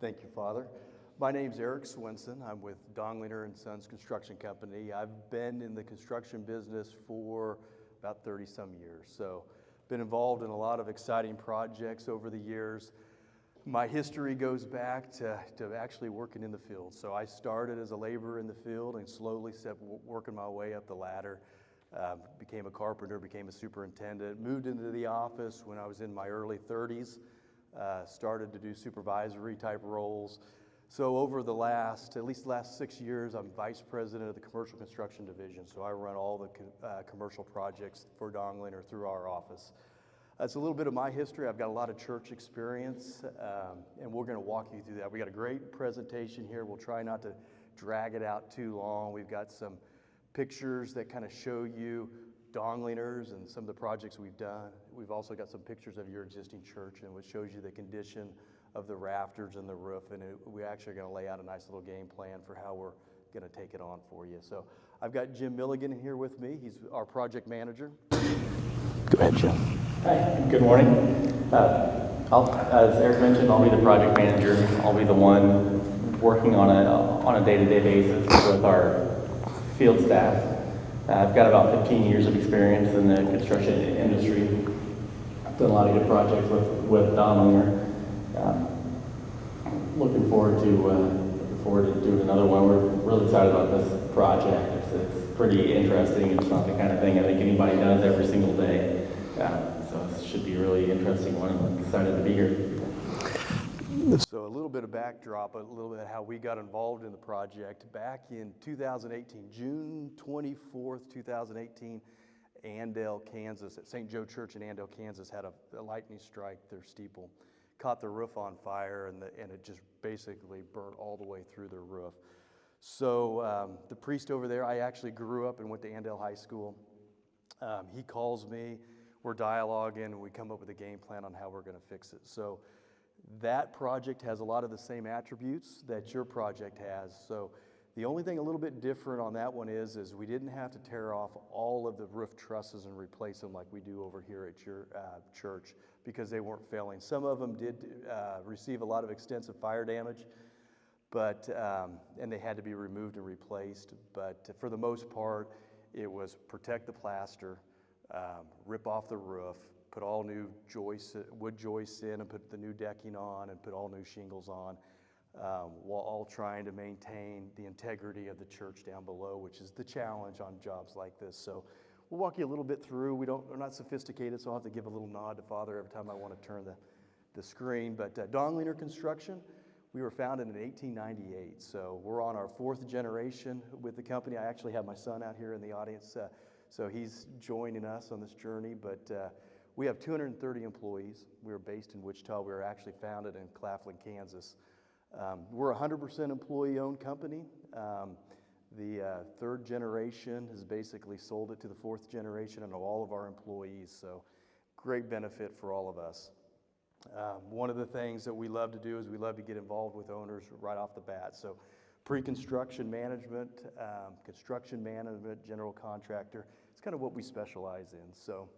Thank you, Father. My name's Eric Swenson. I'm with Dollinger and Sons Construction Company. I've been in the construction business for about 30 some years. So been involved in a lot of exciting projects over the years. My history goes back to actually working in the field. So I started as a laborer in the field and slowly working my way up the ladder. Became a carpenter, became a superintendent, moved into the office when I was in my early 30s. Started to do supervisory type roles. So over at least the last 6 years, I'm vice president of the commercial construction division. So I run all the commercial projects for Dollinger through our office. That's a little bit of my history. I've got a lot of church experience, and we're going to walk you through that. We got a great presentation here. We'll try not to drag it out too long. We've got some pictures that kind of show you Donglingers and some of the projects we've done. We've also got some pictures of your existing church, and which shows you the condition of the rafters and the roof. And we actually are going to lay out a nice little game plan for how we're going to take it on for you. So I've got Jim Milligan here with me. He's our project manager. Go ahead, Jim. Hi, good morning. As Eric mentioned, I'll be the project manager. I'll be the one working on a day-to-day basis with our field staff. I've got about 15 years of experience in the construction industry. I've done a lot of good projects with Dollinger. Looking forward to doing another one. We're really excited about this project. It's pretty interesting. It's not the kind of thing I think anybody does every single day. So it should be a really interesting one. I'm excited to be here. So a little bit of backdrop, a little bit of how we got involved in the project. Back in 2018, June 24th, 2018, Andale, Kansas, at St. Joe Church in Andale, Kansas, had a lightning strike their steeple. Caught the roof on fire, and it just basically burnt all the way through their roof. So the priest over there, I actually grew up and went to Andale High School. He calls me, we're dialoguing, and we come up with a game plan on how we're going to fix it. So that project has a lot of the same attributes that your project has. So the only thing a little bit different on that one is we didn't have to tear off all of the roof trusses and replace them like we do over here at your church, because they weren't failing. Some of them did receive a lot of extensive fire damage, but and they had to be removed and replaced. But for the most part, it was protect the plaster, rip off the roof, put all new wood joists in, and put the new decking on, and put all new shingles on, while all trying to maintain the integrity of the church down below, which is the challenge on jobs like this. So we'll walk you a little bit through. We're not sophisticated, so I'll have to give a little nod to Father every time I want to turn the screen. But Dollinger Construction, we were founded in 1898, so we're on our 4th generation with the company. I actually have my son out here in the audience, so he's joining us on this journey. But we have 230 employees. We are based in Wichita. We were actually founded in Claflin, Kansas. We're a 100% employee-owned company. The 3rd generation has basically sold it to the 4th generation and all of our employees, so great benefit for all of us. One of the things that we love to do is we love to get involved with owners right off the bat. So pre-construction management, construction management, general contractor, it's kind of what we specialize in. So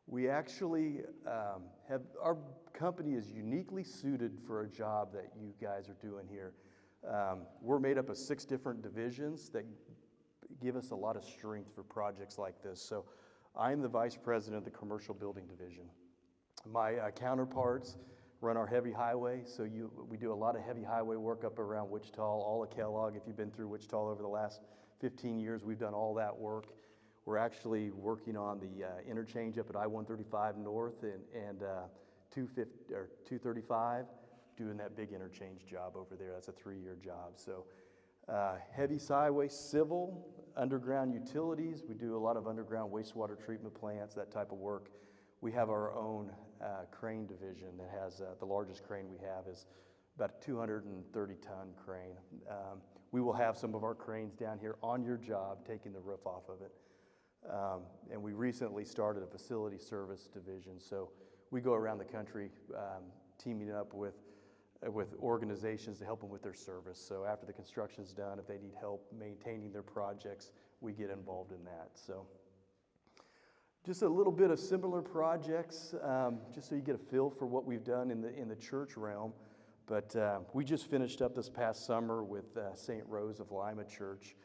we actually our company is uniquely suited for a job that you guys are doing here. We're made up of 6 different divisions that give us a lot of strength for projects like this. So I'm the vice president of the commercial building division. My counterparts run our heavy highway, so we do a lot of heavy highway work up around Wichita, all of Kellogg. If you've been through Wichita over the last 15 years, we've done all that work. We're actually working on the interchange up at I-135 North and 235, doing that big interchange job over there. That's a 3-year job. So heavy highway, civil, underground utilities. We do a lot of underground wastewater treatment plants, that type of work. We have our own crane division that has the largest crane we have is about a 230-ton crane. We will have some of our cranes down here on your job taking the roof off of it. And we recently started a facility service division, so we go around the country teaming up with organizations to help them with their service. So after the construction's done, if they need help maintaining their projects, we get involved in that. So just a little bit of similar projects, just so you get a feel for what we've done in the church realm. But we just finished up this past summer with St. Rose of Lima Church.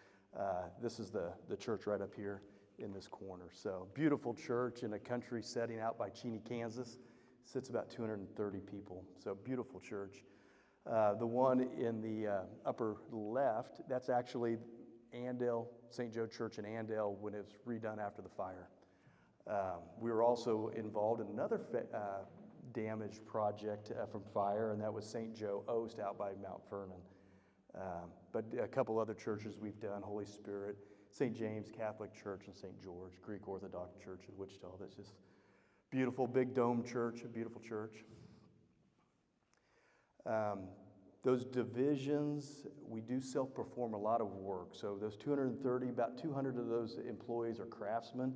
This is the church right up here in this corner. So beautiful church in a country setting out by Cheney, Kansas. Sits about 230 people. So beautiful church. The one in the upper left, that's actually Andale, St. Joe Church in Andale when it was redone after the fire. We were also involved in another damaged project from fire, and that was St. Joe Oast out by Mount Vernon. But a couple other churches we've done, Holy Spirit, St. James Catholic Church and St. George, Greek Orthodox Church in Wichita. That's just beautiful, big dome church, a beautiful church. Those divisions, we do self-perform a lot of work. So those 230, about 200 of those employees are craftsmen.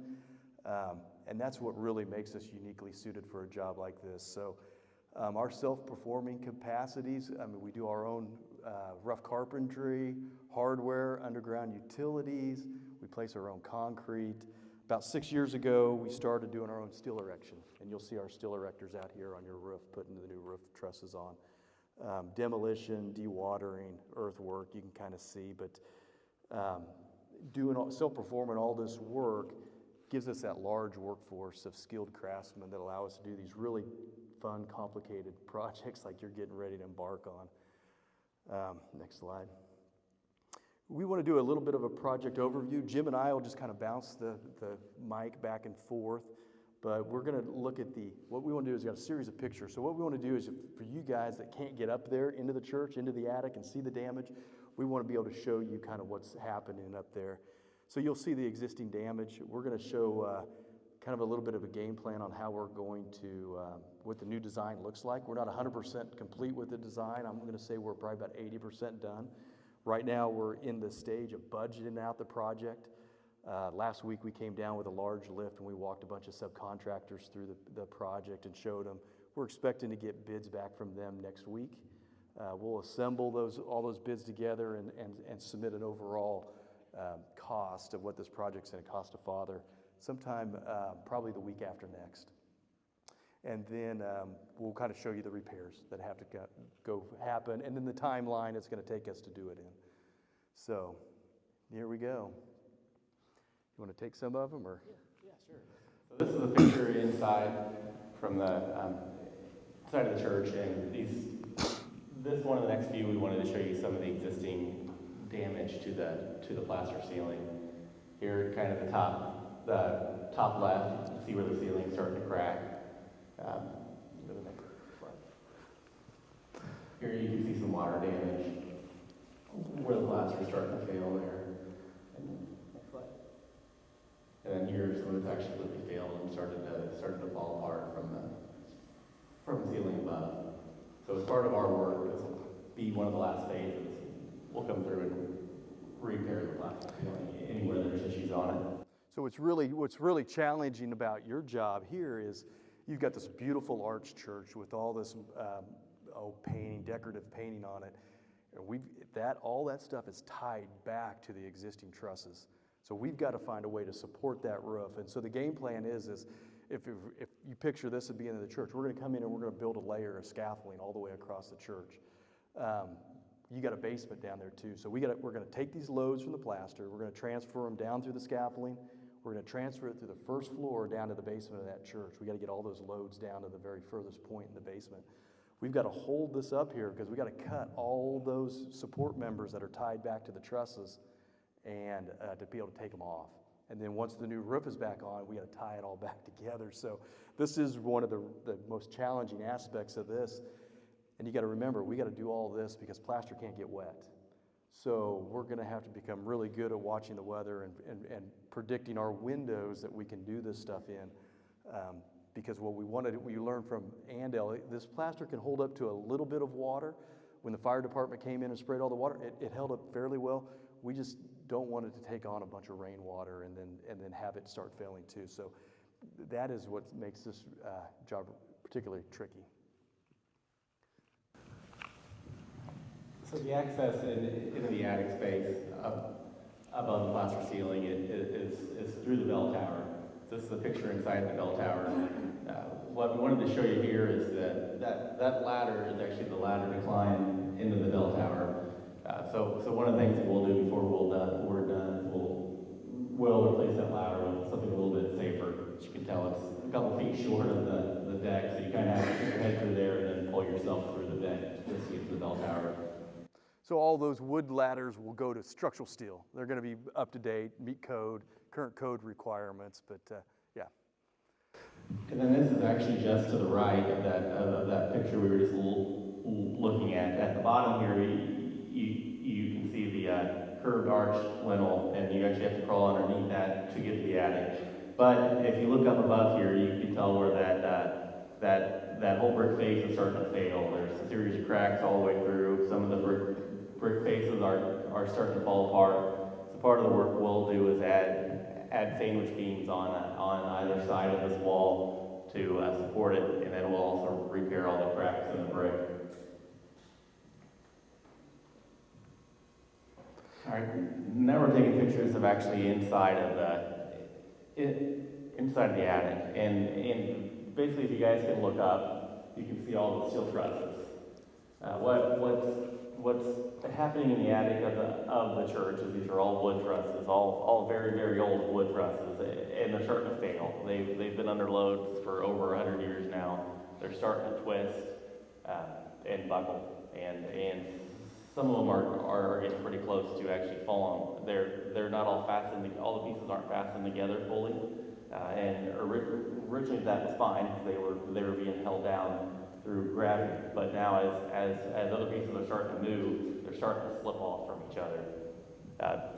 And that's what really makes us uniquely suited for a job like this. So our self-performing capacities, we do our own rough carpentry, hardware, underground utilities. We place our own concrete. About 6 years ago, we started doing our own steel erection. And you'll see our steel erectors out here on your roof, putting the new roof trusses on. Demolition, dewatering, earthwork, you can kind of see. But self-performing all this work gives us that large workforce of skilled craftsmen that allow us to do these really fun, complicated projects like you're getting ready to embark on. Next slide. We want to do a little bit of a project overview. Jim and I will just kind of bounce the mic back and forth, but we're going to look at what we want to do is got a series of pictures. So what we want to do is for you guys that can't get up there into the church, into the attic and see the damage, we want to be able to show you kind of what's happening up there. So you'll see the existing damage. We're going to show kind of a little bit of a game plan on how we're going to, what the new design looks like. We're not 100% complete with the design. I'm going to say we're probably about 80% done. Right now we're in the stage of budgeting out the project. Last week we came down with a large lift and we walked a bunch of subcontractors through the project and showed them. We're expecting to get bids back from them next week. We'll assemble all those bids together and submit an overall cost of what this project's going to cost to Father sometime probably the week after next. And then we'll kind of show you the repairs that have to go happen and then the timeline it's going to take us to do it in. So here we go. You want to take some of them or? Yeah, sure. So this is a picture inside from the side of the church, and this one of the next few we wanted to show you some of the existing damage to the plaster ceiling. Here, kind of the top left, you can see where the ceiling's starting to crack. Go to the next slide. Here you can see some water damage where the plaster's starting to fail there. And then here's when it's actually completely failed and started to fall apart from the ceiling above. So as part of our work, this will be one of the last phases. We'll come through and repair the plastic ceiling anywhere there's issues on it. So what's really challenging about your job here is you've got this beautiful arch church with all this painting, decorative painting on it. And all that stuff is tied back to the existing trusses. So we've got to find a way to support that roof. And so the game plan is if you picture this at the beginning of the church, we're going to come in and we're going to build a layer of scaffolding all the way across the church. You got a basement down there too. So we're going to take these loads from the plaster. We're going to transfer them down through the scaffolding. We're going to transfer it through the first floor down to the basement of that church. We got to get all those loads down to the very furthest point in the basement. We've got to hold this up here because we got to cut all those support members that are tied back to the trusses and to be able to take them off. And then once the new roof is back on, we got to tie it all back together. So this is one of the most challenging aspects of this. And you got to remember, we got to do all this because plaster can't get wet. So we're going to have to become really good at watching the weather and predicting our windows that we can do this stuff in. Because what we learned from Andale, this plaster can hold up to a little bit of water. When the fire department came in and sprayed all the water, it held up fairly well. We just don't want it to take on a bunch of rainwater and then have it start failing too. So that is what makes this job particularly tricky. So the access into the attic space above the plaster ceiling is through the bell tower. This is a picture inside the bell tower. what we wanted to show you here is that ladder is actually the ladder to climb into the bell tower. So one of the things that we'll do before we're done is we'll replace that ladder with something a little bit safer. As you can tell, it's a couple feet short of the deck, so you kind of have to stick your head through there and then pull yourself through the deck to get to the bell tower. So all those wood ladders will go to structural steel. They're going to be up to date, meet current code requirements, but yeah. And then this is actually just to the right of that picture we were just looking at. At the bottom here, you can see the curved arch lintel, and you actually have to crawl underneath that to get to the attic. But if you look up above here, you can tell where that whole brick face is starting to fail. There's a series of cracks all the way through. Some of the brick faces are starting to fall apart. So part of the work we'll do is add sandwich beams on either side of this wall to support it, and then we'll also repair all the cracks in the brick. All right, now we're taking pictures of actually inside of the attic, and basically, if you guys can look up, you can see all the steel trusses. What's happening in the attic of the church is these are all wood trusses, all very, very old wood trusses, and they're starting to fail. They've been under loads for over 100 years now. They're starting to twist and buckle, and some of them are getting pretty close to actually falling. They're not all fastened. All the pieces aren't fastened together fully, and originally that was fine because they were being held down through gravity, but now as other pieces are starting to move, they're starting to slip off from each other.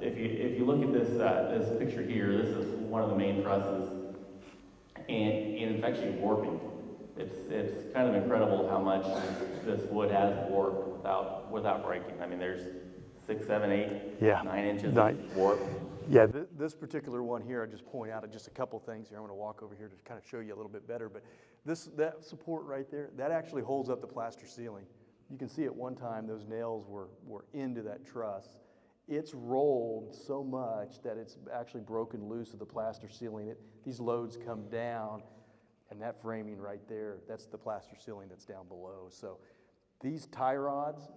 If you look at this picture here, this is one of the main trusses, and it's actually warping. It's kind of incredible how much this wood has warped without breaking. I mean, there's 6, 7, 8, 9 inches of warp. Yeah, this particular one here, I just point out just a couple things here. I'm going to walk over here to kind of show you a little bit better, but that support right there, that actually holds up the plaster ceiling. You can see at one time those nails were into that truss. It's rolled so much that it's actually broken loose of the plaster ceiling. These loads come down, and that framing right there, that's the plaster ceiling that's down below. So these tie rods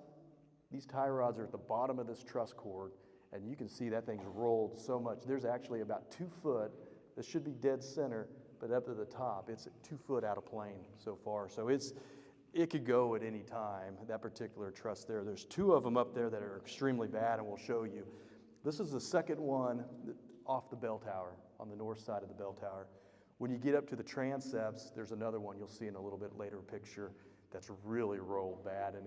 are at the bottom of this truss cord, and you can see that thing's rolled so much. There's actually about 2 foot, this should be dead center, but up to the top, it's 2 foot out of plane so far. So it could go at any time, that particular truss there. There's 2 of them up there that are extremely bad, and we'll show you. This is the second one off the bell tower, on the north side of the bell tower. When you get up to the transepts, there's another one you'll see in a little bit later picture that's really rolled bad, and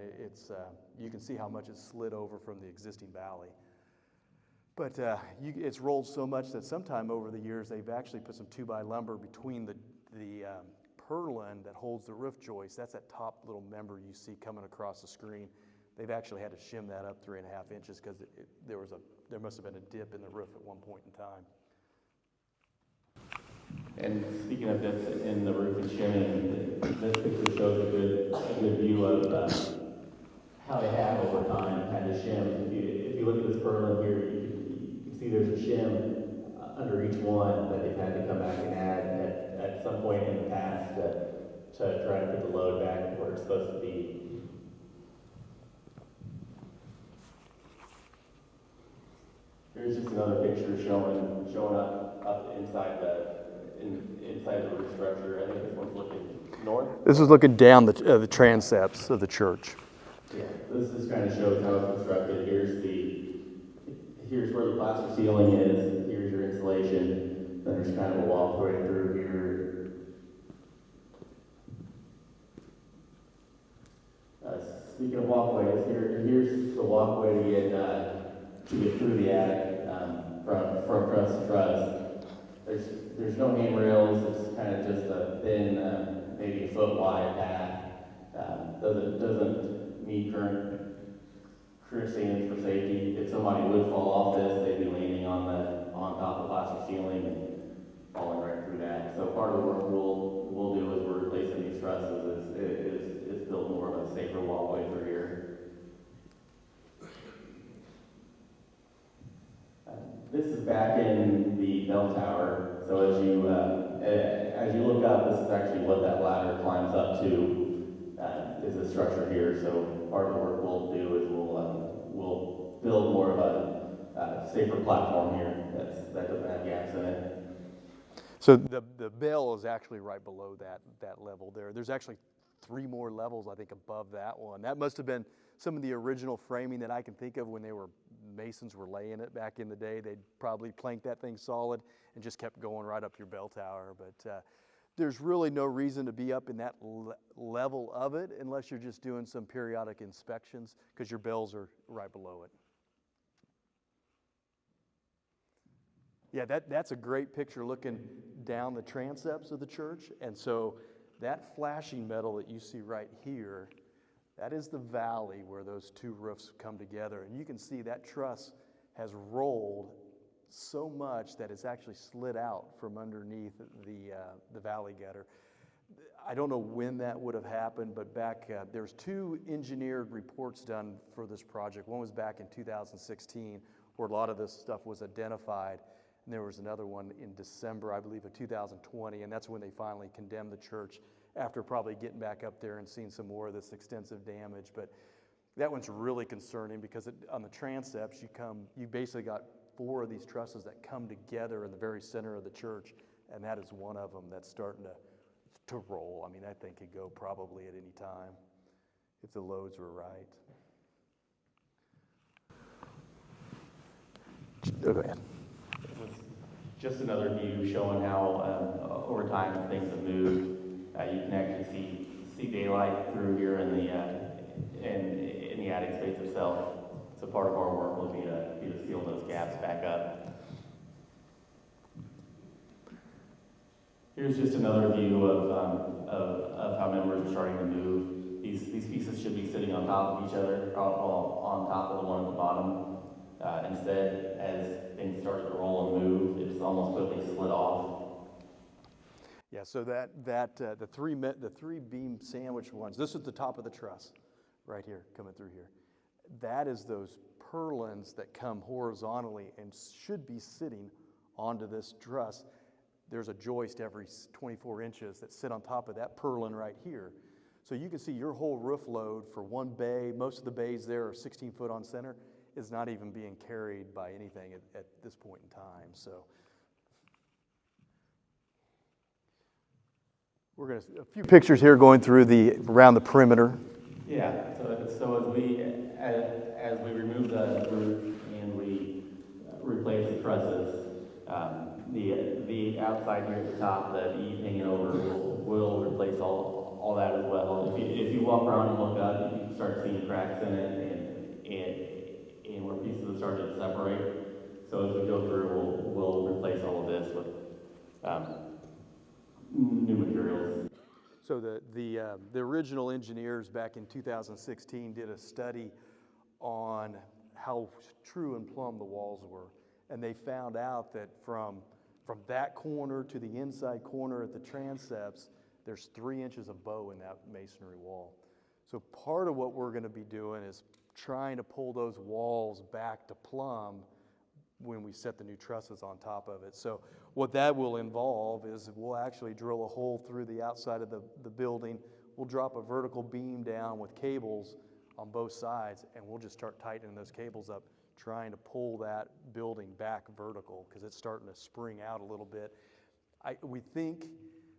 you can see how much it's slid over from the existing valley. But it's rolled so much that sometime over the years they've actually put some 2x lumber between the purlin that holds the roof joist. That's that top little member you see coming across the screen. They've actually had to shim that up 3.5 inches because there must have been a dip in the roof at one point in time. And speaking of dips in the roof and shimming, this picture shows a good view of how they have over time had to shim. If you look at this purlin here, you can see there's a shim under each one that they've had to come back and add at some point in the past to try to put the load back where it's supposed to be. Here's just another picture showing up inside the roof structure. I think this one's looking north. This is looking down the transepts of the church. Yeah, this just kind of shows how it's constructed. Here's where the plaster ceiling is. Here's your insulation. Then there's kind of a walkway through here. Speaking of walkways, here's the walkway to get through the attic from truss to truss. There's no handrails. It's kind of just a thin, maybe a foot wide path. Doesn't meet current standards for safety. If somebody would fall off this, they'd be landing on top of the plaster ceiling and falling right through that. So part of the work we'll do as we're replacing these trusses is build more of a safer walkway through here. This is back in the bell tower. So as you look up, this is actually what that ladder climbs up to, is a structure here. So part of the work we'll do is we'll build more of a safer platform here that doesn't have gaps in it. So the bell is actually right below that level there. There's actually 3 more levels, I think, above that one. That must have been some of the original framing that I can think of when masons were laying it back in the day. They'd probably planked that thing solid and just kept going right up your bell tower. But there's really no reason to be up in that level of it unless you're just doing some periodic inspections, because your bells are right below it. Yeah, that's a great picture looking down the transepts of the church. And so that flashing metal that you see right here, that is the valley where those 2 roofs come together. And you can see that truss has rolled so much that it's actually slid out from underneath the valley gutter. I don't know when that would have happened, but there's 2 engineered reports done for this project. One was back in 2016, where a lot of this stuff was identified. And there was another one in December, I believe, of 2020, and that's when they finally condemned the church after probably getting back up there and seeing some more of this extensive damage. But that one's really concerning because on the transepts, you basically got 4 of these trusses that come together in the very center of the church, and that is one of them that's starting to roll. I mean, that thing could go probably at any time if the loads were right. Go ahead. Just another view showing how over time things have moved. You can actually see daylight through here in the attic space itself. So part of our work will be to seal those gaps back up. Here's just another view of how members are starting to move. These pieces should be sitting on top of each other, on top of the one at the bottom. Instead, as things started to roll and move, it's almost quickly slid off. Yeah, so the 3 beam sandwich ones, this is the top of the truss right here, coming through here. That is those purlins that come horizontally and should be sitting onto this truss. There's a joist every 24 inches that sit on top of that purlin right here. So you can see your whole roof load for one bay, most of the bays there are 16 foot on center, is not even being carried by anything at this point in time. So we're going to a few pictures here going through around the perimeter. Yeah. So as we remove the roof and we replace the trusses, the outside here at the top, the eave hanging over, will replace all that as well. If you walk around and look up, you can start seeing cracks in it and where pieces have started to separate. So as we go through, we'll replace all of this with new materials. So the original engineers back in 2016 did a study on how true and plumb the walls were, and they found out that from that corner to the inside corner at the transepts, there's 3 inches of bow in that masonry wall. So part of what we're going to be doing is trying to pull those walls back to plumb when we set the new trusses on top of it. So what that will involve is we'll actually drill a hole through the outside of the building. We'll drop a vertical beam down with cables on both sides, and we'll just start tightening those cables up, trying to pull that building back vertical because it's starting to spring out a little bit. We think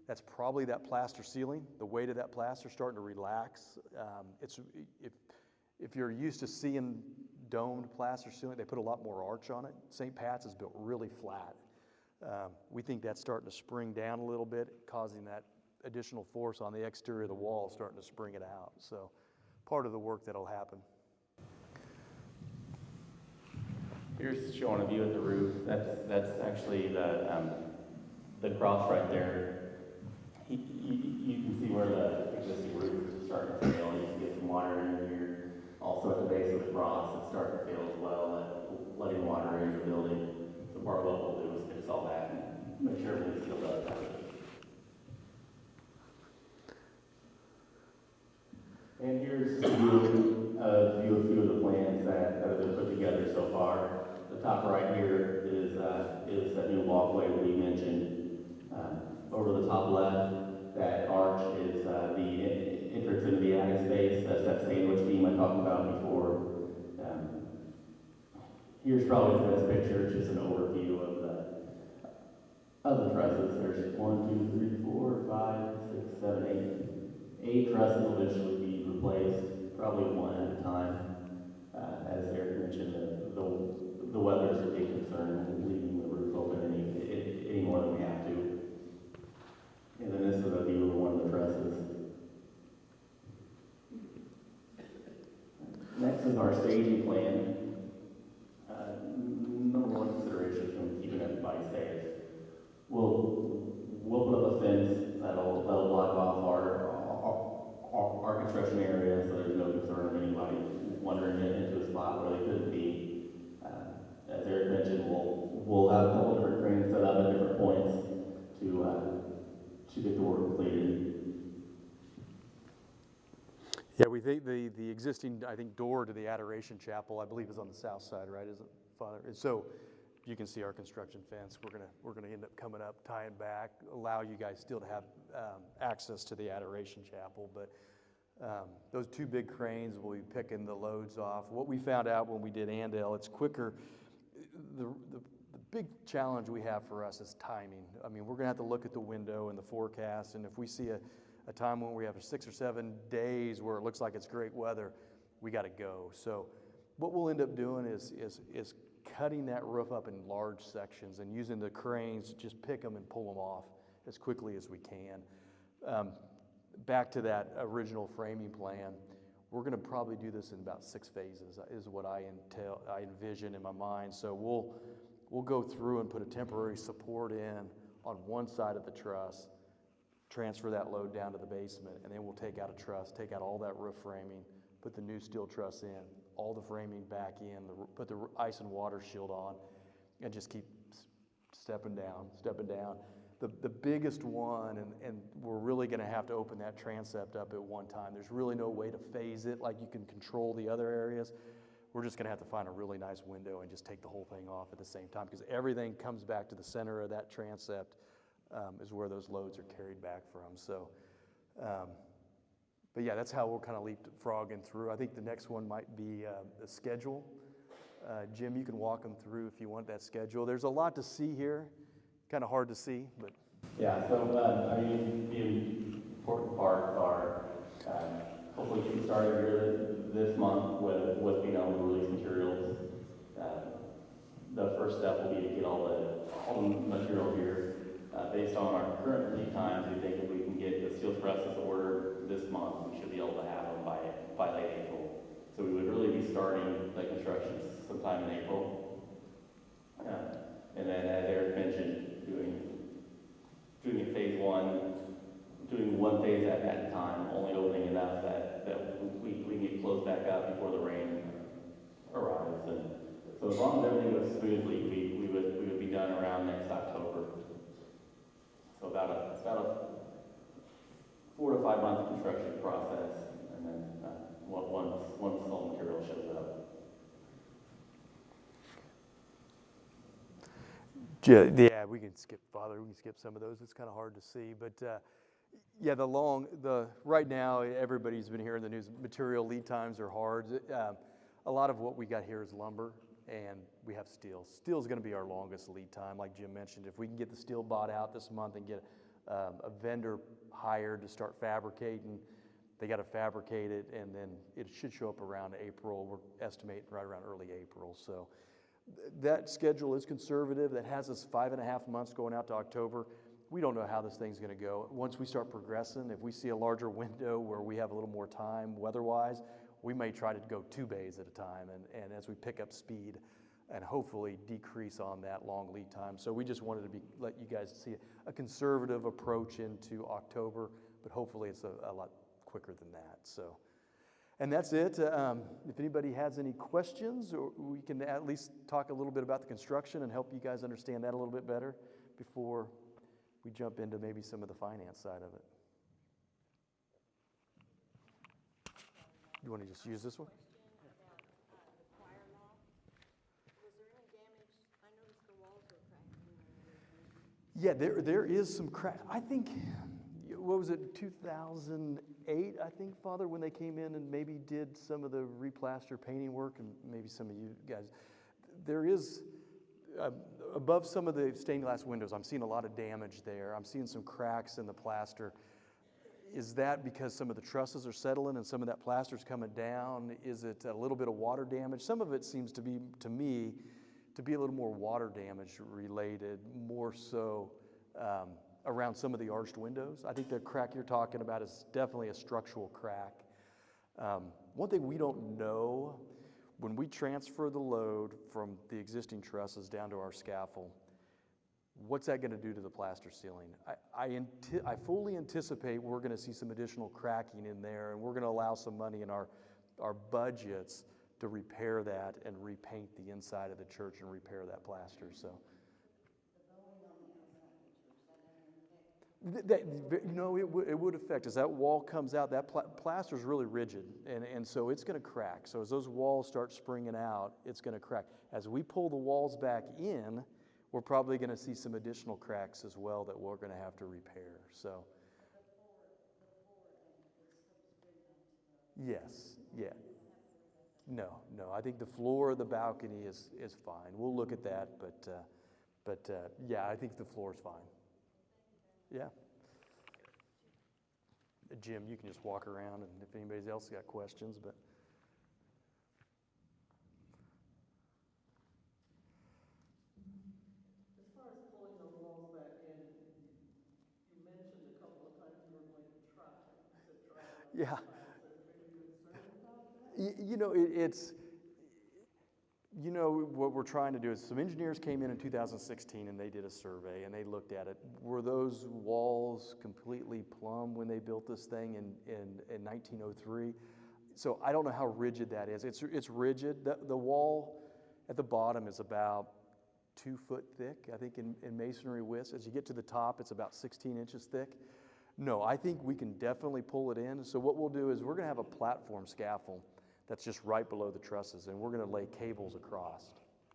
that's probably that plaster ceiling. The weight of that plaster starting to relax. If you're used to seeing domed plaster ceiling, they put a lot more arch on it. St. Pat's is built really flat. We think that's starting to spring down a little bit, causing that additional force on the exterior of the wall, starting to spring it out. So part of the work that'll happen. Here's showing a view of the roof. That's actually the cross right there. You can see where the existing roof is starting to fail. You can get some water in here. Also at the base of the cross, it's starting to fail as well, letting water into the building. So part of what we'll do is fix all that and make sure everything's sealed up. And here's a view of a few of the plans that have been put together so far. The top right here is that new walkway we mentioned. over the top left, that arch is the entrance into the attic space. That's that sandwich beam I talked about before. Um, Here's probably the best picture. It's just an overview of the trusses. There's 1, 2, 3, 4, 5, 6, 7, 8. 8 trusses will eventually be replaced, probably one at a time. As Eric mentioned, the weather is a big concern, leaving the roof open any more than we have to. And then this is a view of one of the trusses. Next is our staging plan. Number one consideration is from keeping everybody safe. We'll put up a fence that'll block off our construction area, so there's no concern of anybody wandering into a spot where they couldn't be. As Eric mentioned, we'll have a couple different cranes set up at different points to get the work completed. Yeah, we think the existing, I think, door to the Adoration Chapel, I believe, is on the south side, right? Is it, Father? And so you can see our construction fence. We're gonna end up coming up, tying back, allow you guys still to have access to the Adoration Chapel. But those two big cranes will be picking the loads off. What we found out when we did Andale, it's quicker. The big challenge we have for us is timing. I mean, we're gonna have to look at the window and the forecast, and if we see a time when we have 6 or 7 days where it looks like it's great weather, we got to go. So what we'll end up doing is cutting that roof up in large sections and using the cranes to just pick them and pull them off as quickly as we can. Back to that original framing plan, we're going to probably do this in about 6 phases is what I envision in my mind. So we'll go through and put a temporary support in on one side of the truss, transfer that load down to the basement, and then we'll take out a truss, take out all that roof framing, put the new steel truss in, all the framing back in, put the ice and water shield on, and just keep stepping down. The biggest one, and we're really gonna have to open that transept up at one time. There's really no way to phase it like you can control the other areas. We're just gonna have to find a really nice window and just take the whole thing off at the same time, because everything comes back to the center of that transept. Is where those loads are carried back from. So, but yeah, that's how we'll kind of leapfrogging through. I think the next one might be the schedule. Jim, you can walk them through if you want that schedule. There's a lot to see here, kind of hard to see, but. Yeah, so I mean, the important parts are hopefully getting started here this month with being able to release materials. The first step will be to get all the material here. Based on our current lead times, we think if we can get the steel trusses ordered this month, we should be able to have them by late April. So we would really be starting the construction sometime in April. And then, as Eric mentioned, doing a phase one, doing one phase at a time, only opening enough that we can get closed back up before the rain arrives. And so as long as everything goes smoothly, we would be done around next October. So about a 4 to 5 month construction process, and then once all material shows up. Yeah, we can skip some of those. It's kind of hard to see, but yeah, right now everybody's been hearing the news. Material lead times are hard. A lot of what we got here is lumber, and we have steel. Steel is going to be our longest lead time, like Jim mentioned. If we can get the steel bought out this month and get a vendor hired to start fabricating, they got to fabricate it, and then it should show up around April. We're estimating right around early April. So that schedule is conservative. That has us 5.5 months going out to October. We don't know how this thing's going to go. Once we start progressing, if we see a larger window where we have a little more time weather-wise, we may try to go 2 bays at a time, and as we pick up speed and hopefully decrease on that long lead time. So we just wanted to let you guys see a conservative approach into October, but hopefully it's a lot quicker than that. So, and that's it. If anybody has any questions, or we can at least talk a little bit about the construction and help you guys understand that a little bit better before we jump into maybe some of the finance side of it. You want to just use this one? Yeah, there is some crack. I think, what was it, 2008, I think, Father, when they came in and maybe did some of the replaster painting work, and maybe some of you guys, there is, above some of the stained glass windows, I'm seeing a lot of damage there. I'm seeing some cracks in the plaster. Is that because some of the trusses are settling and some of that plaster's coming down? Is it a little bit of water damage? Some of it seems to be, to me, to be a little more water damage related, more so around some of the arched windows. I think the crack you're talking about is definitely a structural crack. One thing we don't know, when we transfer the load from the existing trusses down to our scaffold, what's that going to do to the plaster ceiling? I fully anticipate we're going to see some additional cracking in there, and we're going to allow some money in our budgets to repair that and repaint the inside of the church and repair that plaster. So, it would affect. As that wall comes out, that plaster is really rigid, and so it's going to crack. So as those walls start springing out, it's going to crack. As we pull the walls back in, we're probably going to see some additional cracks as well that we're going to have to repair. So, yes, yeah. No. I think the floor of the balcony is fine. We'll look at that, but yeah, I think the floor is fine. Yeah. Jim, you can just walk around, and if anybody's else got questions, but. As far as pulling those walls back in, you mentioned a couple of times you were going to try. You said try. Yeah. Is there any concern about that? What we're trying to do is some engineers came in 2016 and they did a survey and they looked at it. Were those walls completely plumb when they built this thing in 1903? So I don't know how rigid that is. It's rigid. The wall at the bottom is about 2 foot thick, I think, in masonry width. As you get to the top, it's about 16 inches thick. No, I think we can definitely pull it in. So what we'll do is we're going to have a platform scaffold that's just right below the trusses, and we're going to lay cables across.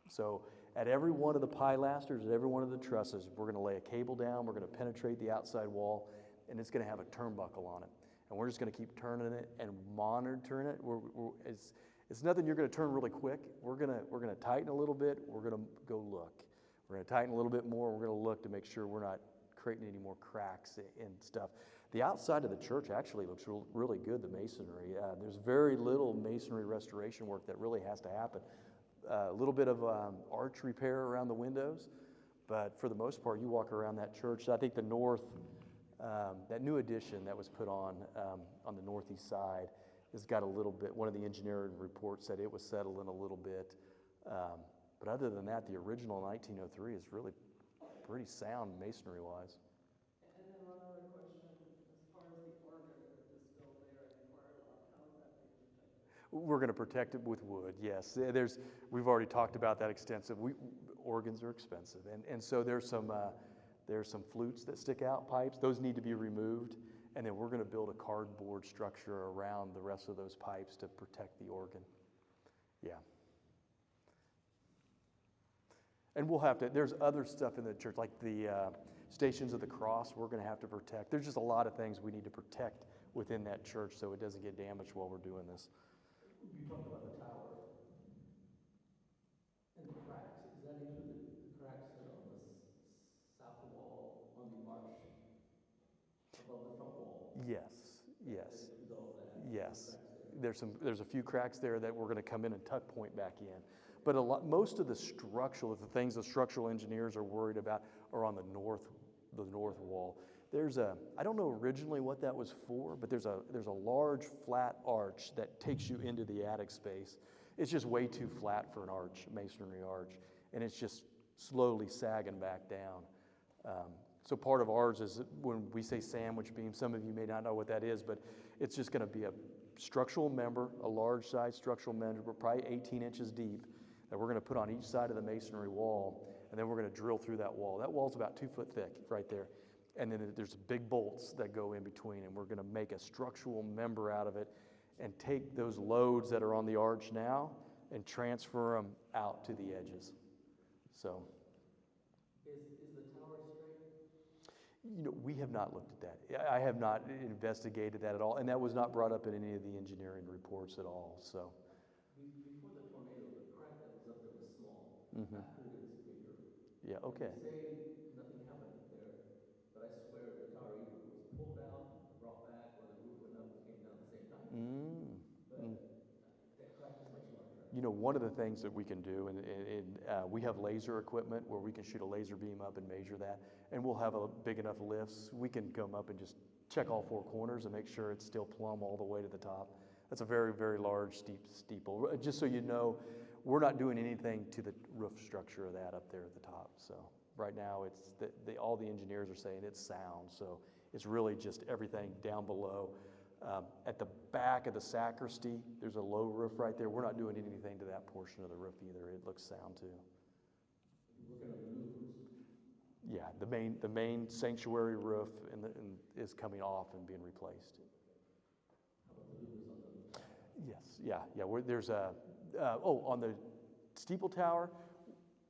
So at every one of the pilasters, at every one of the trusses, we're going to lay a cable down, we're going to penetrate the outside wall, and it's going to have a turnbuckle on it. And we're just going to keep turning it and monitoring it. It's nothing you're going to turn really quick. We're going to tighten a little bit, we're going to go look. We're going to tighten a little bit more, we're going to look to make sure we're not creating any more cracks and stuff. The outside of the church actually looks really good, the masonry. There's very little masonry restoration work that really has to happen. A little bit of arch repair around the windows, but for the most part, you walk around that church. I think the north, that new addition that was put on the northeast side has got a little bit, one of the engineering reports said it was settling a little bit. But other than that, the original 1903 is really pretty sound masonry-wise. And then one other question, as far as the organ that is still there in the choir loft, how is that being protected? We're going to protect it with wood, yes. We've already talked about that extensively. Organs are expensive, and so there's some flutes that stick out, pipes. Those need to be removed, and then we're going to build a cardboard structure around the rest of those pipes to protect the organ. Yeah. And we'll have to, there's other stuff in the church, like the Stations of the Cross, we're going to have to protect. There's just a lot of things we need to protect within that church so it doesn't get damaged while we're doing this. You talked about the tower and the cracks. Is that included the cracks that are on the south wall, on the arch, above the front wall? Yes. Yes. There's a few cracks there that we're going to come in and tuck point back in. But most of the things the structural engineers are worried about are on the north wall. I don't know originally what that was for, but there's a large flat arch that takes you into the attic space. It's just way too flat for an arch, masonry arch, and it's just slowly sagging back down. So part of ours is when we say sandwich beam, some of you may not know what that is, but it's just going to be a structural member, a large size structural member, probably 18 inches deep, that we're going to put on each side of the masonry wall, and then we're going to drill through that wall. That wall's about 2 foot thick right there. And then there's big bolts that go in between, and we're going to make a structural member out of it and take those loads that are on the arch now and transfer them out to the edges. So. Is the tower straight? We have not looked at that. I have not investigated that at all, and that was not brought up in any of the engineering reports at all, so. Before the tornado, the crack that was up there was small. Mhm. After it was bigger. Yeah, okay. And they say nothing happened up there, but I swear the tower either was pulled out, brought back, or the roof went up and came down at the same time. But that crack is much larger. One of the things that we can do, and we have laser equipment where we can shoot a laser beam up and measure that, and we'll have a big enough lifts. We can come up and just check all four corners and make sure it's still plumb all the way to the top. That's a very, very large steeple. Just so you know, we're not doing anything to the roof structure of that up there at the top. So right now, it's all the engineers are saying it's sound. So it's really just everything down below. At the back of the sacristy, there's a low roof right there. We're not doing anything to that portion of the roof either. It looks sound too. Working on the louvers. Yeah, the main sanctuary roof is coming off and being replaced. How about the louvers on the Yes, yeah. There's on the steeple tower,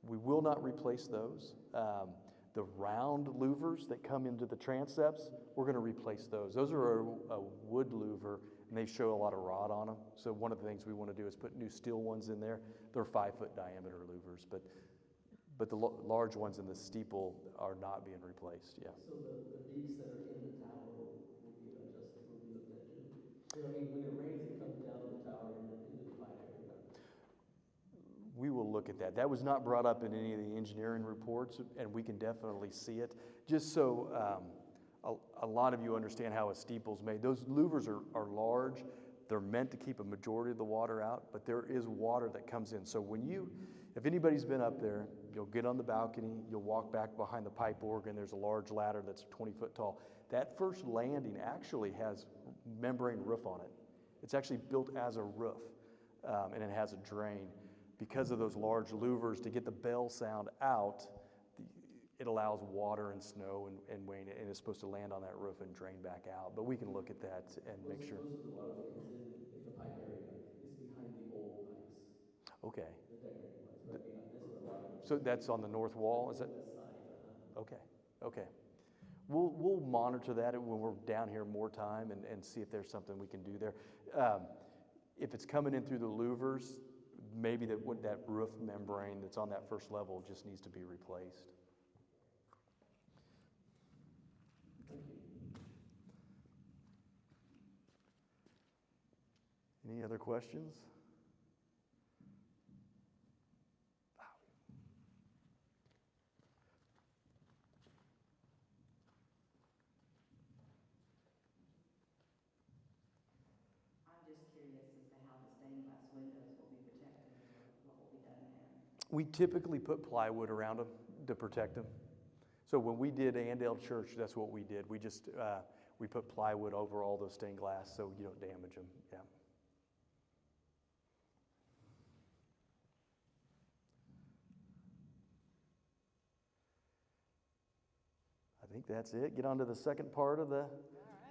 we will not replace those. The round louvers that come into the transepts, we're going to replace those. Those are a wood louver, and they show a lot of rot on them. So one of the things we want to do is put new steel ones in there. They're 5-foot diameter louvers, but the large ones in the steeple are not being replaced. Yeah. So the deeps that are in the tower will be adjusted, will be looked at too. I mean, when it rains, it comes down on the tower into the pipe area. We will look at that. That was not brought up in any of the engineering reports, and we can definitely see it. Just so a lot of you understand how a steeple's made. Those louvers are large. They're meant to keep a majority of the water out, but there is water that comes in. So if anybody's been up there, you'll get on the balcony, you'll walk back behind the pipe organ. There's a large ladder that's 20 foot tall. That first landing actually has membrane roof on it. It's actually built as a roof, and it has a drain. Because of those large louvers, to get the bell sound out, it allows water and snow and rain, and it's supposed to land on that roof and drain back out. But we can look at that and make sure. Most of the water that comes in the pipe area is behind the old pipes. Okay. The decorated ones, right behind. That's where a lot of So that's on the north wall, is it? west side. Okay. We'll monitor that when we're down here more time and see if there's something we can do there. If it's coming in through the louvers, maybe that roof membrane that's on that first level just needs to be replaced. Thank you. Any other questions? I'm just curious as to how the stained glass windows will be protected or what will be done there. We typically put plywood around them to protect them. So when we did Andale Church, that's what we did. We just we put plywood over all those stained glass so you don't damage them. Yeah. I think that's it. Get on to the second part of the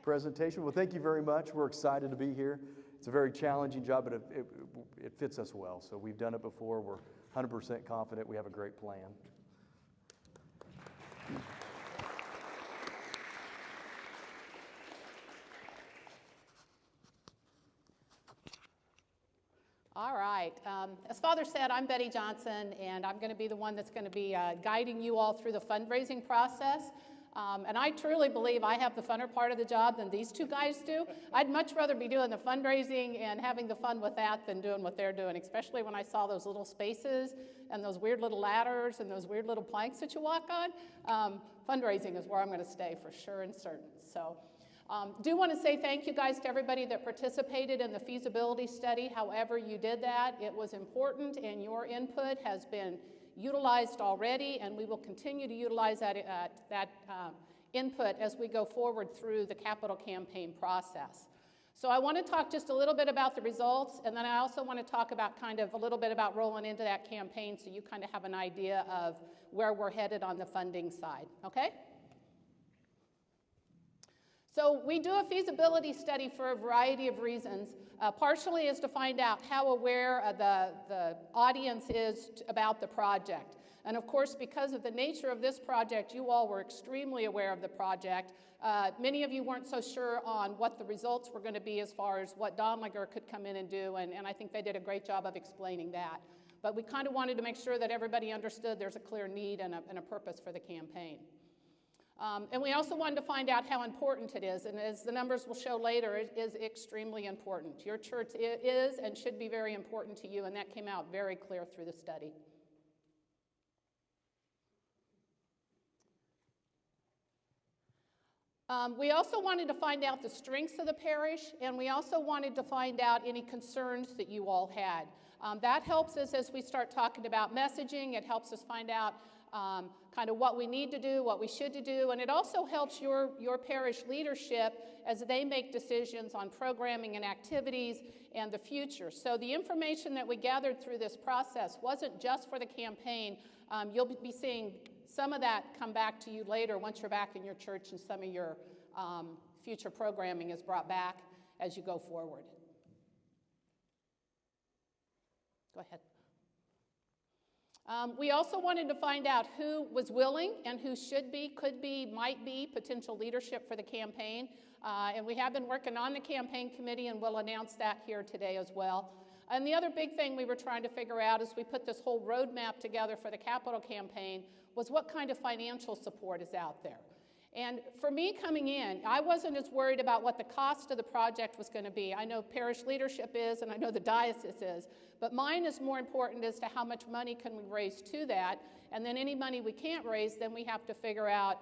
presentation. Well, thank you very much. We're excited to be here. It's a very challenging job, but it fits us well. So we've done it before. We're 100% confident we have a great plan. All right. As Father said, I'm Betty Johnson, and I'm going to be the one that's going to be guiding you all through the fundraising process. And I truly believe I have the funner part of the job than these two guys do. I'd much rather be doing the fundraising and having the fun with that than doing what they're doing, especially when I saw those little spaces and those weird little ladders and those weird little planks that you walk on. Fundraising is where I'm going to stay for sure and certain. So do want to say thank you guys to everybody that participated in the feasibility study. However you did that, it was important, and your input has been utilized already, and we will continue to utilize that input as we go forward through the capital campaign process. So I want to talk just a little bit about the results, and then I also want to talk about kind of a little bit about rolling into that campaign so you kind of have an idea of where we're headed on the funding side, okay? So we do a feasibility study for a variety of reasons. Partially is to find out how aware the audience is about the project. And of course, because of the nature of this project, you all were extremely aware of the project. Many of you weren't so sure on what the results were going to be as far as what Dollinger could come in and do, and I think they did a great job of explaining that. But we kind of wanted to make sure that everybody understood there's a clear need and a purpose for the campaign. And we also wanted to find out how important it is, and as the numbers will show later, it is extremely important. Your church is and should be very important to you, and that came out very clear through the study. We also wanted to find out the strengths of the parish, and we also wanted to find out any concerns that you all had. That helps us as we start talking about messaging. It helps us find out kind of what we need to do, what we should do, and it also helps your parish leadership as they make decisions on programming and activities and the future. So the information that we gathered through this process wasn't just for the campaign. You'll be seeing some of that come back to you later once you're back in your church and some of your future programming is brought back as you go forward. Go ahead. We also wanted to find out who was willing and who should be, could be, might be potential leadership for the campaign. And we have been working on the campaign committee, and we'll announce that here today as well. And the other big thing we were trying to figure out as we put this whole roadmap together for the capital campaign was what kind of financial support is out there. And for me coming in, I wasn't as worried about what the cost of the project was going to be. I know parish leadership is, and I know the diocese is, but mine is more important as to how much money can we raise to that, and then any money we can't raise, then we have to figure out,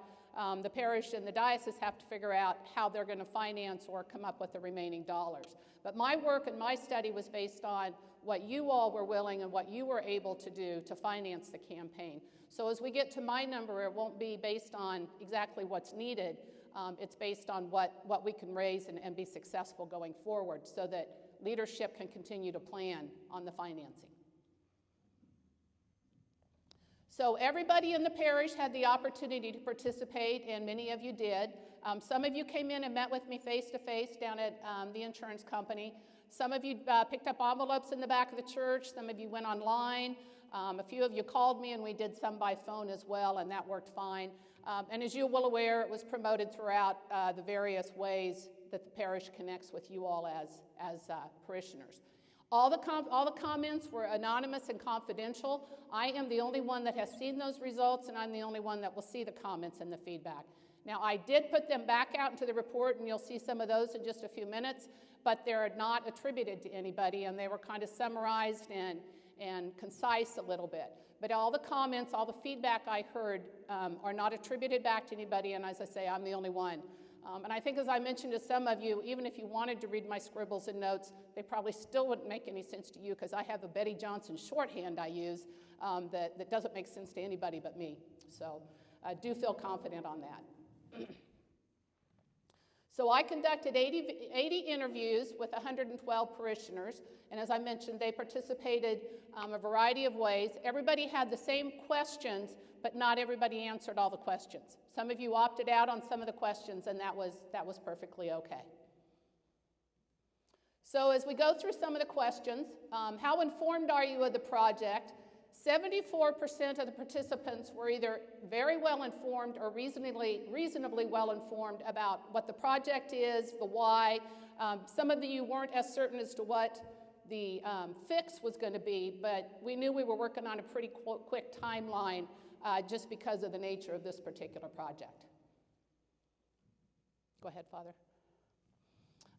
the parish and the diocese have to figure out how they're going to finance or come up with the remaining dollars. But my work and my study was based on what you all were willing and what you were able to do to finance the campaign. So as we get to my number, it won't be based on exactly what's needed. It's based on what we can raise and be successful going forward so that leadership can continue to plan on the financing. So everybody in the parish had the opportunity to participate, and many of you did. Some of you came in and met with me face-to-face down at the insurance company. Some of you picked up envelopes in the back of the church. Some of you went online. A few of you called me, and we did some by phone as well, and that worked fine. And as you're well aware, it was promoted throughout the various ways that the parish connects with you all as parishioners. All the comments were anonymous and confidential. I am the only one that has seen those results, and I'm the only one that will see the comments and the feedback. Now, I did put them back out into the report, and you'll see some of those in just a few minutes, but they're not attributed to anybody, and they were kind of summarized and concise a little bit. But all the comments, all the feedback I heard are not attributed back to anybody, and as I say, I'm the only one. And I think as I mentioned to some of you, even if you wanted to read my scribbles and notes, they probably still wouldn't make any sense to you because I have a Betty Johnson shorthand I use that doesn't make sense to anybody but me. So I do feel confident on that. So I conducted 80 interviews with 112 parishioners, and as I mentioned, they participated a variety of ways. Everybody had the same questions, but not everybody answered all the questions. Some of you opted out on some of the questions, and that was perfectly okay. So as we go through some of the questions, how informed are you of the project? 74% of the participants were either very well informed or reasonably well informed about what the project is, the why. Some of you weren't as certain as to what the fix was going to be, but we knew we were working on a pretty quick timeline just because of the nature of this particular project. Go ahead, Father.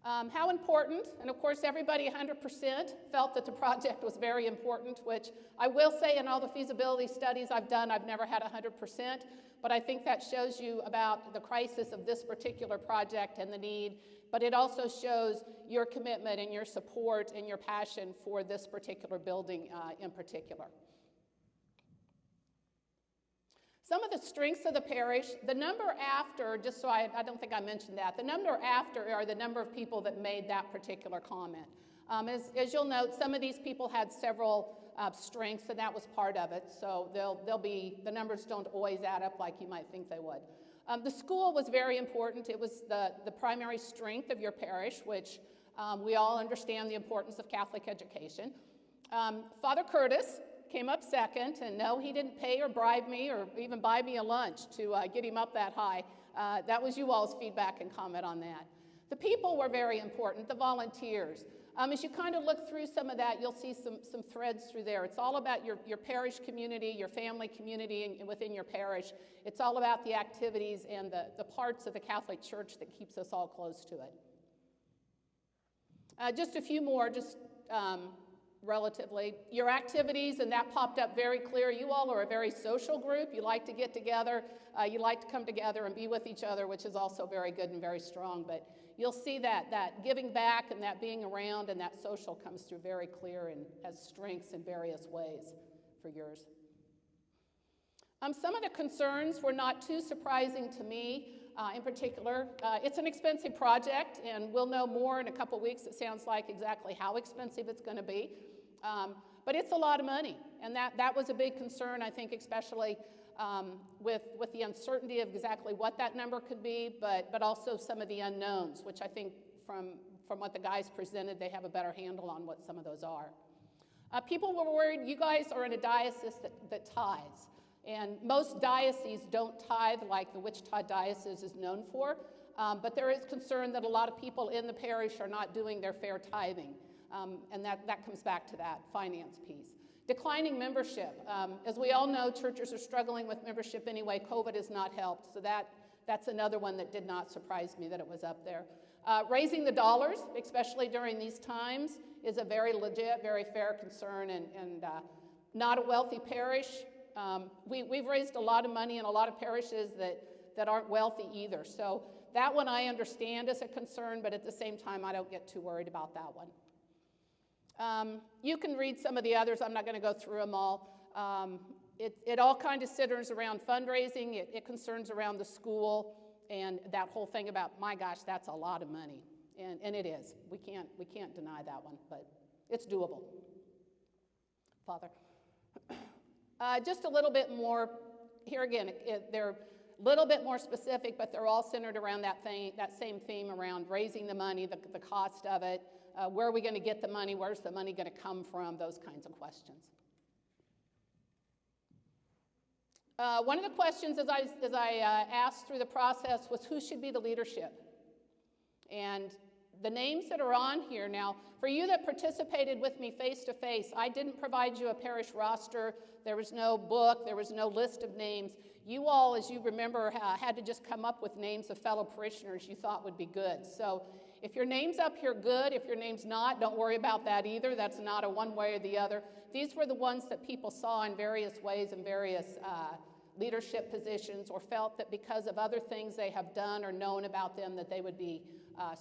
How important, and of course everybody 100% felt that the project was very important, which I will say in all the feasibility studies I've done, I've never had 100%, but I think that shows you about the crisis of this particular project and the need, but it also shows your commitment and your support and your passion for this particular building in particular. Some of the strengths of the parish, the number after, just so I don't think I mentioned that, the number after are the number of people that made that particular comment. As you'll note, some of these people had several strengths, and that was part of it, so the numbers don't always add up like you might think they would. The school was very important. It was the primary strength of your parish, which we all understand the importance of Catholic education. Father Curtis came up second, and no, he didn't pay or bribe me or even buy me a lunch to get him up that high. That was you all's feedback and comment on that. The people were very important, the volunteers. As you kind of look through some of that, you'll see some threads through there. It's all about your parish community, your family community within your parish. It's all about the activities and the parts of the Catholic Church that keeps us all close to it. Just a few more, relatively. Your activities, and that popped up very clear. You all are a very social group. You like to get together. You like to come together and be with each other, which is also very good and very strong. But you'll see that giving back and that being around and that social comes through very clear and has strengths in various ways for yours. Some of the concerns were not too surprising to me. In particular, it's an expensive project, and we'll know more in a couple weeks, it sounds like, exactly how expensive it's going to be. But it's a lot of money, and that was a big concern, I think, especially with the uncertainty of exactly what that number could be, but also some of the unknowns, which I think from what the guys presented, they have a better handle on what some of those are. People were worried. You guys are in a diocese that tithes. And most dioceses don't tithe like the Wichita Diocese is known for, but there is concern that a lot of people in the parish are not doing their fair tithing, and that comes back to that finance piece. Declining membership. As we all know, churches are struggling with membership anyway. COVID has not helped, so that's another one that did not surprise me that it was up there. Raising the dollars, especially during these times, is a very legit, very fair concern, and not a wealthy parish. We've raised a lot of money in a lot of parishes that aren't wealthy either. So that one I understand as a concern, but at the same time, I don't get too worried about that one. You can read some of the others. I'm not going to go through them all. It all kind of centers around fundraising. It concerns around the school and that whole thing about, my gosh, that's a lot of money. And it is. We can't deny that one, but it's doable. Father. Just a little bit more, here again, they're a little bit more specific, but they're all centered around that same theme around raising the money, the cost of it, where are we going to get the money, where's the money going to come from, those kinds of questions. One of the questions as I asked through the process was who should be the leadership? And the names that are on here now, for you that participated with me face-to-face, I didn't provide you a parish roster. There was no book. There was no list of names. You all, as you remember, had to just come up with names of fellow parishioners you thought would be good. So if your name's up here, good. If your name's not, don't worry about that either. That's not a one way or the other. These were the ones that people saw in various ways in various leadership positions, or felt that because of other things they have done or known about them that they would be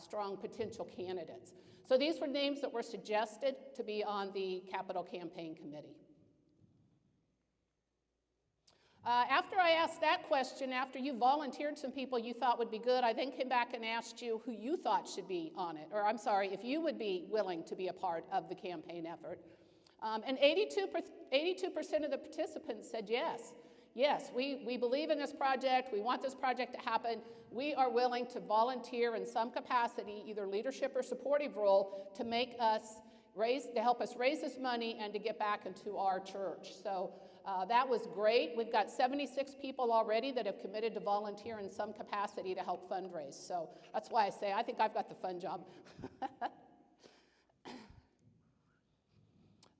strong potential candidates. So these were names that were suggested to be on the Capital Campaign Committee. After I asked that question, after you volunteered some people you thought would be good, I then came back and asked you who you thought should be on it, or I'm sorry, if you would be willing to be a part of the campaign effort. And 82% of the participants said yes. Yes, we believe in this project. We want this project to happen. We are willing to volunteer in some capacity, either leadership or supportive role, to help us raise this money and to get back into our church. So that was great. We've got 76 people already that have committed to volunteer in some capacity to help fundraise. So that's why I say I think I've got the fun job.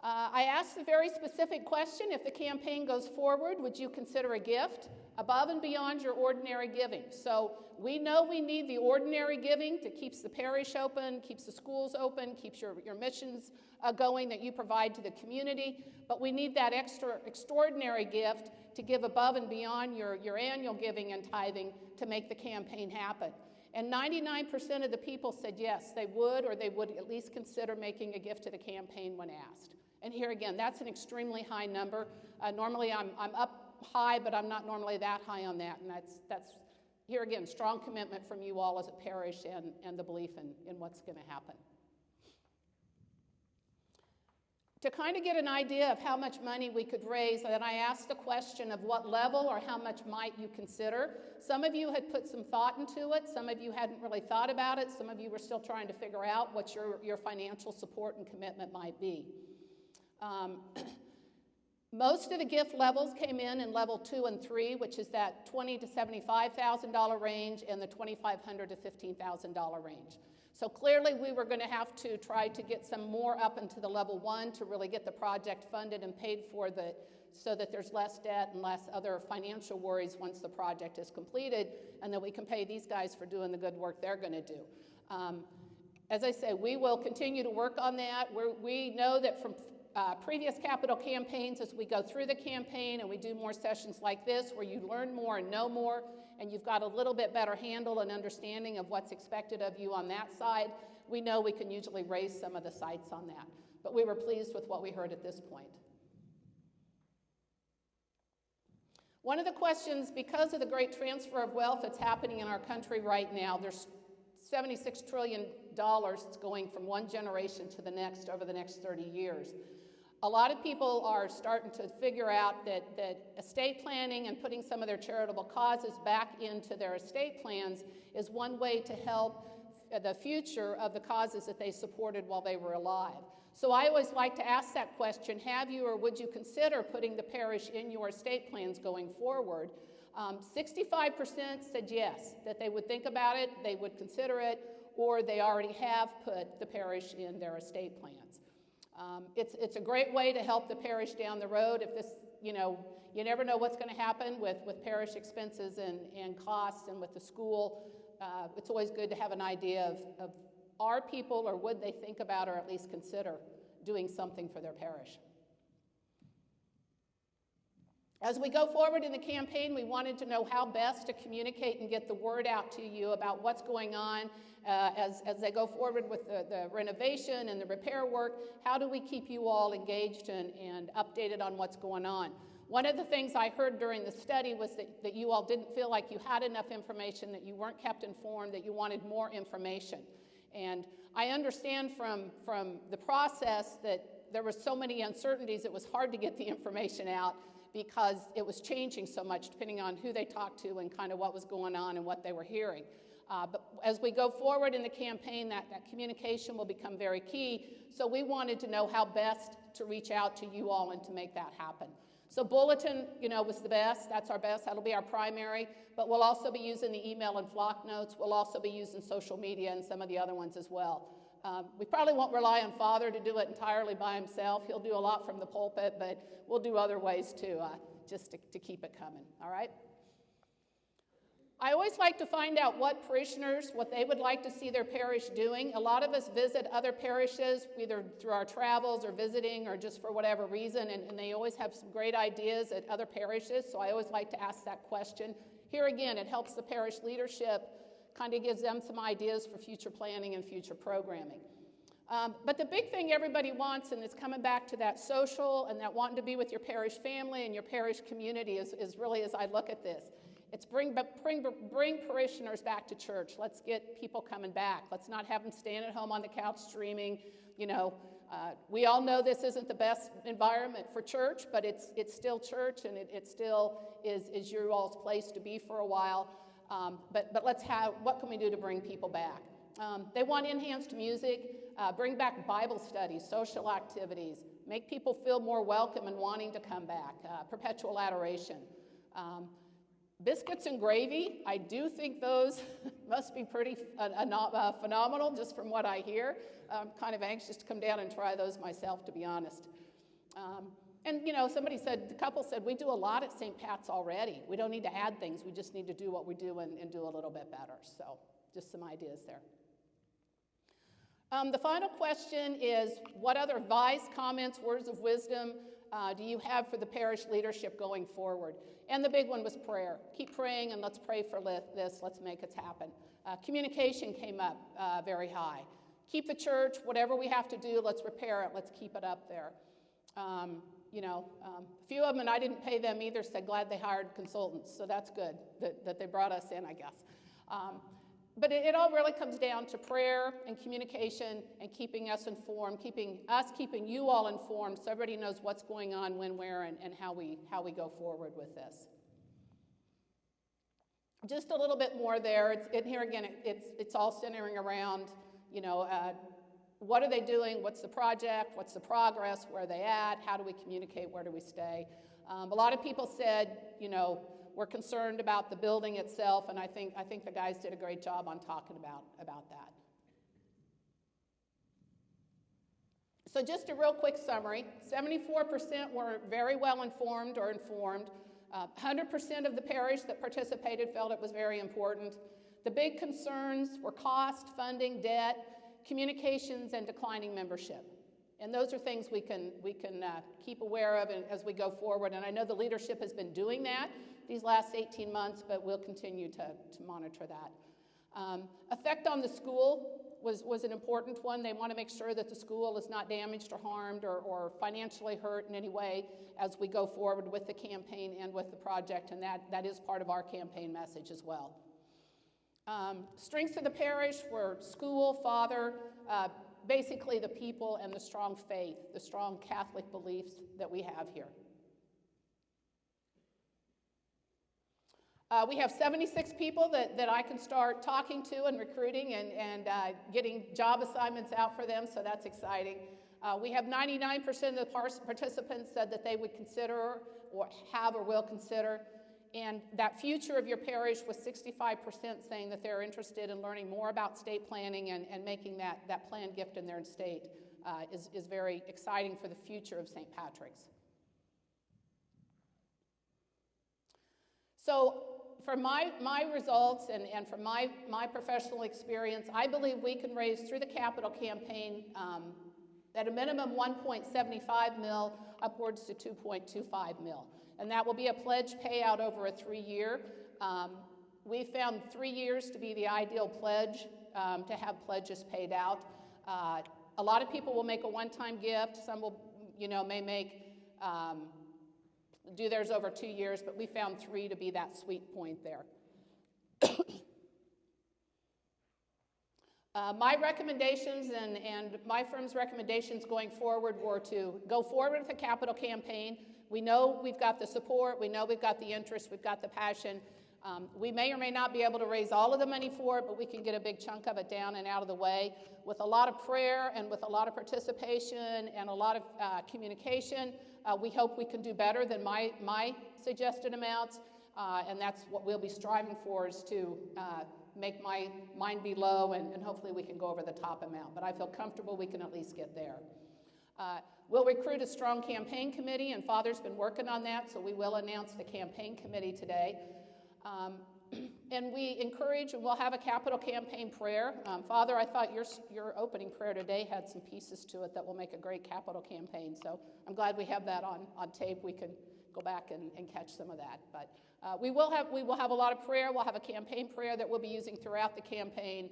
I asked a very specific question: if the campaign goes forward, would you consider a gift above and beyond your ordinary giving? So we know we need the ordinary giving that keeps the parish open, keeps the schools open, keeps your missions going that you provide to the community, but we need that extraordinary gift to give above and beyond your annual giving and tithing to make the campaign happen. And 99% of the people said yes, they would, or they would at least consider making a gift to the campaign when asked. And here again, that's an extremely high number. Normally I'm up high, but I'm not normally that high on that. And that's here again, strong commitment from you all as a parish and the belief in what's going to happen. To kind of get an idea of how much money we could raise, then I asked the question of what level or how much might you consider. Some of you had put some thought into it. Some of you hadn't really thought about it. Some of you were still trying to figure out what your financial support and commitment might be. Most of the gift levels came in level 2 and 3, which is that $20,000 to $75,000 range and the $2,500 to $15,000 range. So clearly we were going to have to try to get some more up into the level 1 to really get the project funded and paid for, so that there's less debt and less other financial worries once the project is completed, and that we can pay these guys for doing the good work they're going to do. As I say, we will continue to work on that. We know that from previous capital campaigns, as we go through the campaign and we do more sessions like this where you learn more and know more, and you've got a little bit better handle and understanding of what's expected of you on that side, we know we can usually raise some of the sights on that. But we were pleased with what we heard at this point. One of the questions, because of the great transfer of wealth that's happening in our country right now, there's $76 trillion that's going from one generation to the next over the next 30 years. A lot of people are starting to figure out that estate planning and putting some of their charitable causes back into their estate plans is one way to help the future of the causes that they supported while they were alive. So I always like to ask that question, have you or would you consider putting the parish in your estate plans going forward? 65% said yes, that they would think about it, they would consider it, or they already have put the parish in their estate plans. It's a great way to help the parish down the road. If this, you never know what's going to happen with parish expenses and costs and with the school. It's always good to have an idea of are people, or would they think about, or at least consider doing something for their parish. As we go forward in the campaign, we wanted to know how best to communicate and get the word out to you about what's going on as they go forward with the renovation and the repair work. How do we keep you all engaged and updated on what's going on? One of the things I heard during the study was that you all didn't feel like you had enough information, that you weren't kept informed, that you wanted more information. And I understand from the process that there were so many uncertainties, it was hard to get the information out, because it was changing so much depending on who they talked to and kind of what was going on and what they were hearing. But as we go forward in the campaign, that communication will become very key. So we wanted to know how best to reach out to you all and to make that happen. So bulletin, was the best. That's our best. That'll be our primary. But we'll also be using the email and flock notes. We'll also be using social media and some of the other ones as well. We probably won't rely on Father to do it entirely by himself. He'll do a lot from the pulpit, but we'll do other ways too, just to keep it coming, all right? I always like to find out what parishioners, what they would like to see their parish doing. A lot of us visit other parishes, either through our travels or visiting or just for whatever reason, and they always have some great ideas at other parishes, so I always like to ask that question. Here again, it helps the parish leadership, kind of gives them some ideas for future planning and future programming. But the big thing everybody wants, and it's coming back to that social and that wanting to be with your parish family and your parish community is really, as I look at this, it's bring parishioners back to church. Let's get people coming back. Let's not have them staying at home on the couch streaming. We all know this isn't the best environment for church, but it's still church, and it still is your all's place to be for a while. But what can we do to bring people back? They want enhanced music, bring back Bible studies, social activities, make people feel more welcome and wanting to come back, perpetual adoration. Biscuits and gravy, I do think those must be pretty phenomenal, just from what I hear. I'm kind of anxious to come down and try those myself, to be honest. And the couple said, we do a lot at St. Pat's already. We don't need to add things. We just need to do what we do and do a little bit better. So just some ideas there. The final question is, what other advice, comments, words of wisdom do you have for the parish leadership going forward? And the big one was prayer. Keep praying, and let's pray for this. Let's make it happen. Communication came up very high. Keep the church, whatever we have to do, let's repair it. Let's keep it up there. A few of them, and I didn't pay them either, said glad they hired consultants. So that's good that they brought us in, I guess. But it all really comes down to prayer and communication and keeping us informed, keeping you all informed so everybody knows what's going on, when, where, and how we go forward with this. Just a little bit more there. Here again, it's all centering around, what are they doing, what's the project, what's the progress, where are they at, how do we communicate, where do we stay. A lot of people said, you know, we're concerned about the building itself, and I think the guys did a great job on talking about that. So just a real quick summary, 74% were very well informed or informed. 100% of the parish that participated felt it was very important. The big concerns were cost, funding, debt, communications, and declining membership. And those are things we can keep aware of as we go forward. And I know the leadership has been doing that these last 18 months, but we'll continue to monitor that. Effect on the school was an important one. They want to make sure that the school is not damaged or harmed or financially hurt in any way as we go forward with the campaign and with the project, and that is part of our campaign message as well. Strengths of the parish were school, father, basically the people, and the strong faith, the strong Catholic beliefs that we have here. We have 76 people that I can start talking to and recruiting and getting job assignments out for them, so that's exciting. We have 99% of the participants said that they would consider or have or will consider. And that future of your parish was 65% saying that they're interested in learning more about state planning and making that planned gift in their estate is very exciting for the future of St. Patrick's. So from my results and from my professional experience, I believe we can raise through the capital campaign at a minimum 1.75 mil upwards to 2.25 mil. And that will be a pledge payout over a 3-year. We found 3 years to be the ideal pledge to have pledges paid out. A lot of people will make a one-time gift. Some will, may make do theirs over 2 years, but we found 3 to be that sweet point there. My recommendations and my firm's recommendations going forward were to go forward with the capital campaign. We know we've got the support, we know we've got the interest, we've got the passion. We may or may not be able to raise all of the money for it, but we can get a big chunk of it down and out of the way. With a lot of prayer and with a lot of participation and a lot of communication, we hope we can do better than my suggested amounts, and that's what we'll be striving for, is to make mine be low, and hopefully we can go over the top amount. But I feel comfortable we can at least get there. We'll recruit a strong campaign committee, and Father's been working on that, so we will announce the campaign committee today. And we encourage, and we'll have a capital campaign prayer. Father, I thought your opening prayer today had some pieces to it that will make a great capital campaign, so I'm glad we have that on tape. We can go back and catch some of that. But we will have a lot of prayer. We'll have a campaign prayer that we'll be using throughout the campaign,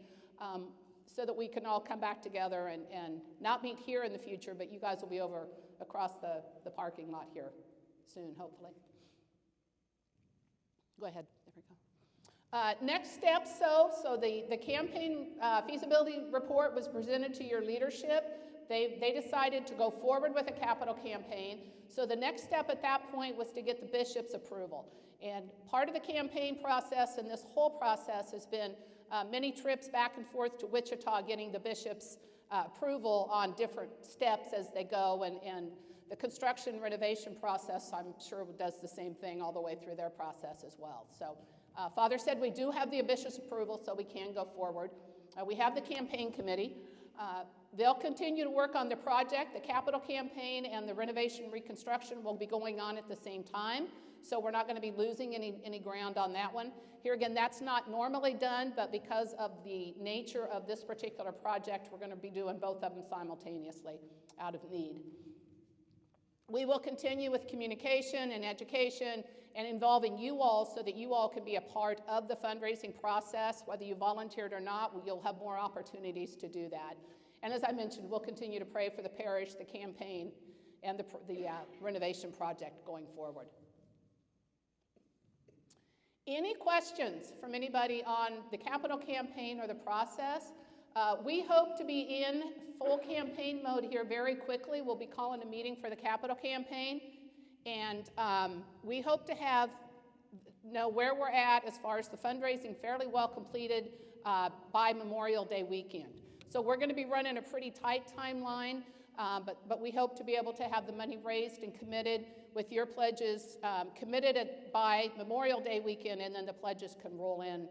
so that we can all come back together and not meet here in the future, but you guys will be over across the parking lot here soon, hopefully. Go ahead. There we go. Next steps, so the campaign feasibility report was presented to your leadership. They decided to go forward with a capital campaign. So the next step at that point was to get the bishop's approval. And part of the campaign process and this whole process has been many trips back and forth to Wichita getting the bishop's approval on different steps as they go, and the construction renovation process, I'm sure, does the same thing all the way through their process as well. So Father said we do have the bishop's approval, so we can go forward. We have the campaign committee. They'll continue to work on the project. The capital campaign and the renovation reconstruction will be going on at the same time, so we're not going to be losing any ground on that one. Here again, that's not normally done, but because of the nature of this particular project, we're going to be doing both of them simultaneously out of need. We will continue with communication and education and involving you all so that you all can be a part of the fundraising process. Whether you volunteered or not, you'll have more opportunities to do that. And as I mentioned, we'll continue to pray for the parish, the campaign, and the renovation project going forward. Any questions from anybody on the capital campaign or the process? We hope to be in full campaign mode here very quickly. We'll be calling a meeting for the capital campaign, and we hope to know where we're at as far as the fundraising fairly well completed by Memorial Day weekend. So we're going to be running a pretty tight timeline, but we hope to be able to have the money raised and committed with your pledges by Memorial Day weekend, and then the pledges can roll in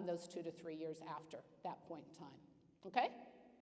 those 2 to 3 years after that point in time. Okay?